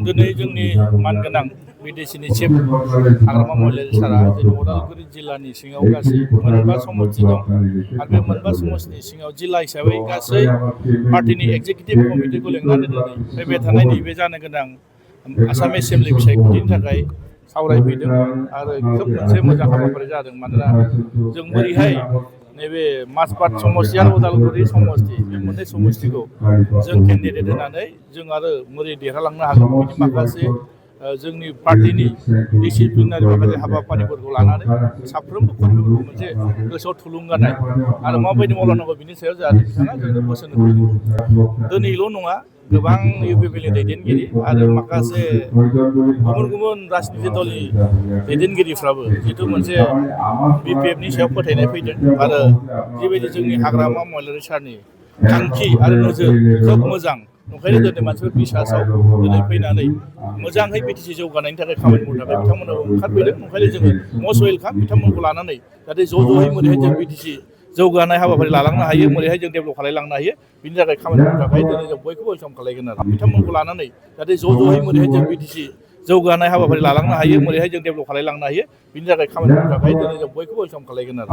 दिनै जोंनि मानगोनां बिटिसिनि चिफ हाग्रामा महिलारि सारा जोंनि उदालगुरि जिल्लानि सिङाव गासै मोनबा समस्ति दं आरो बे मोनबा समस्तिनि सिङाव जिल्ला हिसाबै गासै पार्टिनि एग्जिकिउटिभ कमिटिखौ लेंनानै दिनै फैबाय थानाय नैबे जानो गोनां आसाम एसेम्बलि बिसायख'थिनि थाखाय सावरायफैदों आरो खोब मोनसे मोजां हाबाफारि जादों। मानोना जों बोरैहाय नैबे माजबाद समस्ति आरो उदालगुरि समस्ति बे मोननै समस्तिखौ जों केन्डिडेट होनानै जों आरो बोरै देरहालांनो हागोन बिनि माखासे जोंनि पार्टिनि डिसिप्लिनारि माखासे हाबाफारिफोरखौ लानानै साफ्रोमबो कर्मीफोरखौ मोनसे गोसोआव थुलुंगानाय आरो माबायदि मावलांनांगौ बिनि सायाव जाहाथे बिथाङा जोंनो बोसोन होफैदों। दिनैल' नङा, गोबां इउपिपिएलनि दैदेनगिरि आरो माखासे गुबुन गुबुन राजनिति दलनि दैदेनगिरिफ्राबो जिथु मोनसे बिपिएफनि सायाव फोथायनाय फैदों आरो जिबायदि जोंनि हाग्रामा महिलारि सारनि थांखि आरो नोजोर खोब मोजां, ओंखायनो दिनै मानसिफोर बिसासाव दिनै फैनानै मोजाङै बिटिसि जौगानायनि थाखाय खामानि मावनो थाखाय बिथांमोनाबो ओंखारफैदों। ओंखायनो जोङो मस्ट वेलकाम बिथांमोनखौ लानानै जाहाथे ज' ज'यै मोरैहाय जों बिटिसि जौगानाय हाबाफारि लालांनो हायो, मोरैहाय जों डेभेलप खालायलांनो हायो, बिनि थाखाय खामानि मावनो थाखाय दिनै जों बयखौबो वेलकाम खालायगोन आरो बिथांमोनखौ लानानै जाहाथे ज' ज'यै मोरैहाय जों बिटिसि जौगानाय हाबाफारि लालांनो हायो, मोरैहाय जों डेभेलप खालायलांनो हायो, बिनि थाखाय खामानि मावनो थाखाय दिनै जों बयखौबो वेलकाम खालायगोन आरो।